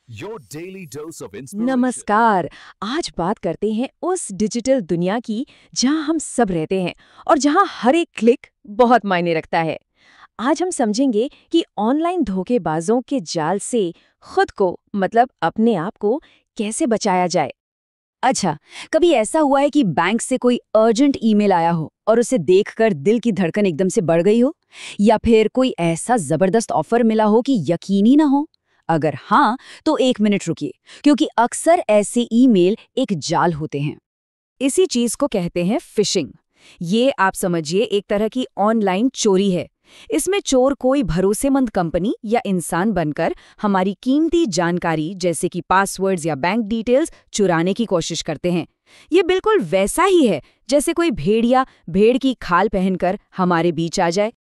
Your daily dose of inspiration. नमस्कार। आज बात करते हैं उस डिजिटल दुनिया की जहां हम सब रहते हैं और जहां हर एक क्लिक बहुत मायने रखता है। आज हम समझेंगे कि ऑनलाइन धोखेबाजों के जाल से खुद को मतलब अपने आप को कैसे बचाया जाए। अच्छा, कभी ऐसा हुआ है कि बैंक से कोई अर्जेंट ईमेल आया हो और उसे देखकर दिल की धड़कन एकदम से बढ़ गई हो? या फिर कोई ऐसा जबरदस्त ऑफर मिला हो कि यकीन ही ना हो? अगर हाँ, तो 1 मिनट रुकिए, क्योंकि अक्सर ऐसे ईमेल एक जाल होते हैं। इसी चीज को कहते हैं फिशिंग। ये आप समझिए एक तरह की ऑनलाइन चोरी है। इसमें चोर कोई भरोसेमंद कंपनी या इंसान बनकर हमारी कीमती जानकारी जैसे कि पासवर्ड्स या बैंक डिटेल्स चुराने की कोशिश करते हैं। ये बिल्कुल वैसा ही है जैसे कोई भेड़िया भेड़ की खाल पहनकर हमारे बीच आ जाए।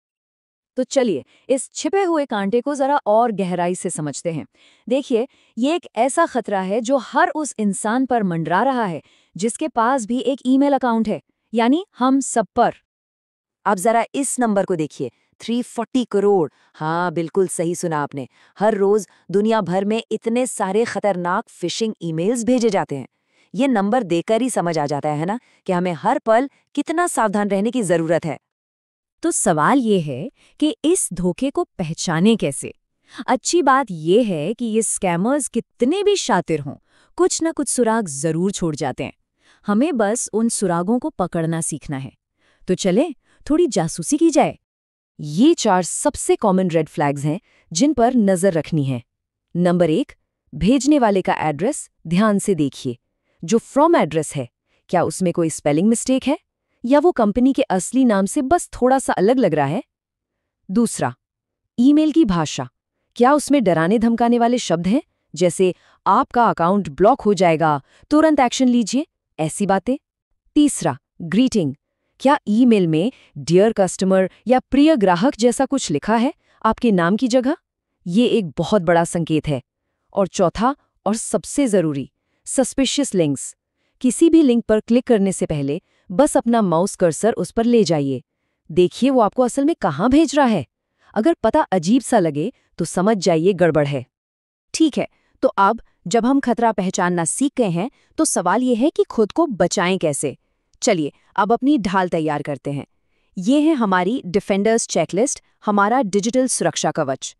तो चलिए इस छिपे हुए कांटे को जरा और गहराई से समझते हैं। देखिए, ये एक ऐसा खतरा है जो हर उस इंसान पर मंडरा रहा है जिसके पास भी एक ईमेल अकाउंट है, यानी हम सब पर। आप जरा इस नंबर को देखिए, 340 करोड़। हाँ, बिल्कुल सही सुना आपने। हर रोज दुनिया भर में इतने सारे खतरनाक फिशिंग ईमेल्स भेजे जाते हैं। ये नंबर देखकर ही समझ आ जाता है ना कि हमें हर पल कितना सावधान रहने की जरूरत है। तो सवाल ये है कि इस धोखे को पहचाने कैसे। अच्छी बात ये है कि ये स्कैमर्स कितने भी शातिर हों, कुछ ना कुछ सुराग जरूर छोड़ जाते हैं। हमें बस उन सुरागों को पकड़ना सीखना है। तो चले थोड़ी जासूसी की जाए। ये 4 सबसे कॉमन रेड फ्लैग्स हैं जिन पर नजर रखनी है। नंबर 1, भेजने वाले का एड्रेस ध्यान से देखिए। जो फ्रॉम एड्रेस है, क्या उसमें कोई स्पेलिंग मिस्टेक है या वो कंपनी के असली नाम से बस थोड़ा सा अलग लग रहा है? दूसरा, ईमेल की भाषा, क्या उसमें डराने धमकाने वाले शब्द हैं जैसे आपका अकाउंट ब्लॉक हो जाएगा, तुरंत एक्शन लीजिए, ऐसी बातें? तीसरा, ग्रीटिंग, क्या ईमेल में डियर कस्टमर या प्रिय ग्राहक जैसा कुछ लिखा है आपके नाम की जगह? ये एक बहुत बड़ा संकेत है। और चौथा और सबसे जरूरी, सस्पिशियस लिंक्स। किसी भी लिंक पर क्लिक करने से पहले बस अपना माउस कर्सर उस पर ले जाइए। देखिए वो आपको असल में कहाँ भेज रहा है। अगर पता अजीब सा लगे तो समझ जाइए गड़बड़ है। ठीक है, तो अब जब हम खतरा पहचानना सीख गए हैं तो सवाल ये है कि खुद को बचाएं कैसे। चलिए अब अपनी ढाल तैयार करते हैं। ये है हमारी डिफेंडर्स चेकलिस्ट, हमारा डिजिटल सुरक्षा कवच।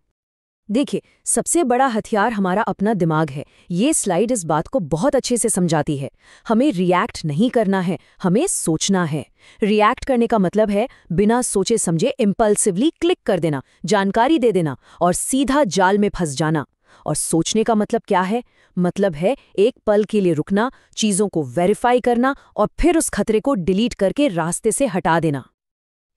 देखिए, सबसे बड़ा हथियार हमारा अपना दिमाग है। ये स्लाइड इस बात को बहुत अच्छे से समझाती है। हमें रिएक्ट नहीं करना है, हमें सोचना है। रिएक्ट करने का मतलब है बिना सोचे समझे इम्पल्सिवली क्लिक कर देना, जानकारी दे देना और सीधा जाल में फंस जाना। और सोचने का मतलब क्या है? मतलब है एक पल के लिए रुकना, चीजों को वेरीफाई करना और फिर उस खतरे को डिलीट करके रास्ते से हटा देना।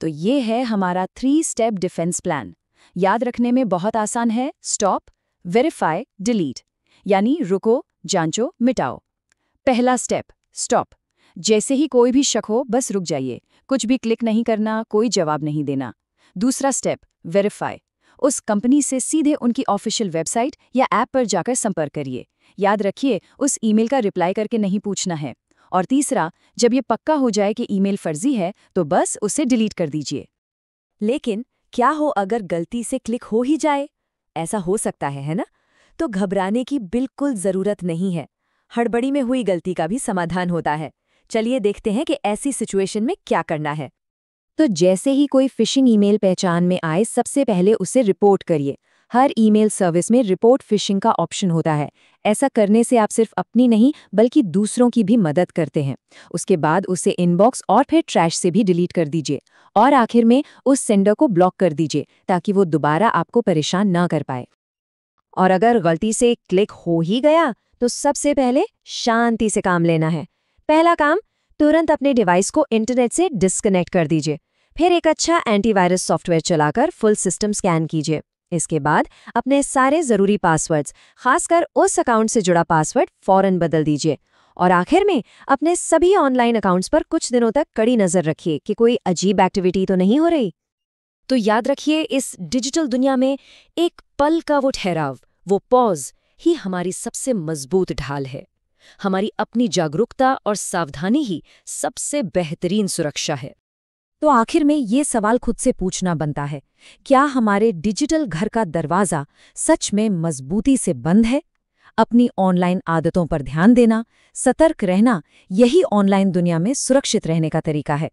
तो ये है हमारा 3 स्टेप डिफेंस प्लान। याद रखने में बहुत आसान है। स्टॉप, वेरीफाई, डिलीट, यानी रुको, जांचो, मिटाओ। पहला स्टेप स्टॉप। जैसे ही कोई भी शक हो बस रुक जाइए, कुछ भी क्लिक नहीं करना, कोई जवाब नहीं देना। दूसरा स्टेप वेरीफाई। उस कंपनी से सीधे उनकी ऑफिशियल वेबसाइट या ऐप पर जाकर संपर्क करिए। याद रखिए, उस ईमेल का रिप्लाई करके नहीं पूछना है। और तीसरा, जब ये पक्का हो जाए कि ईमेल फर्जी है तो बस उसे डिलीट कर दीजिए। लेकिन क्या हो अगर गलती से क्लिक हो ही जाए? ऐसा हो सकता है ना? तो घबराने की बिल्कुल जरूरत नहीं है। हड़बड़ी में हुई गलती का भी समाधान होता है। चलिए देखते हैं कि ऐसी सिचुएशन में क्या करना है। तो जैसे ही कोई फिशिंग ईमेल पहचान में आए, सबसे पहले उसे रिपोर्ट करिए। हर ईमेल सर्विस में रिपोर्ट फिशिंग का ऑप्शन होता है। ऐसा करने से आप सिर्फ अपनी नहीं बल्कि दूसरों की भी मदद करते हैं। उसके बाद उसे इनबॉक्स और फिर ट्रैश से भी डिलीट कर दीजिए। और आखिर में उस सेंडर को ब्लॉक कर दीजिए ताकि वो दोबारा आपको परेशान ना कर पाए। और अगर गलती से क्लिक हो ही गया तो सबसे पहले शांति से काम लेना है। पहला काम, तुरंत अपने डिवाइस को इंटरनेट से डिस्कनेक्ट कर दीजिए। फिर एक अच्छा एंटीवायरस सॉफ्टवेयर चलाकर फुल सिस्टम स्कैन कीजिए। इसके बाद अपने सारे ज़रूरी पासवर्ड्स, खासकर उस अकाउंट से जुड़ा पासवर्ड, फौरन बदल दीजिए। और आखिर में अपने सभी ऑनलाइन अकाउंट्स पर कुछ दिनों तक कड़ी नज़र रखिए कि कोई अजीब एक्टिविटी तो नहीं हो रही। तो याद रखिए, इस डिजिटल दुनिया में एक पल का वो ठहराव, वो पॉज ही हमारी सबसे मजबूत ढाल है। हमारी अपनी जागरूकता और सावधानी ही सबसे बेहतरीन सुरक्षा है। तो आखिर में ये सवाल खुद से पूछना बनता है, क्या हमारे डिजिटल घर का दरवाज़ा सच में मजबूती से बंद है? अपनी ऑनलाइन आदतों पर ध्यान देना, सतर्क रहना, यही ऑनलाइन दुनिया में सुरक्षित रहने का तरीका है।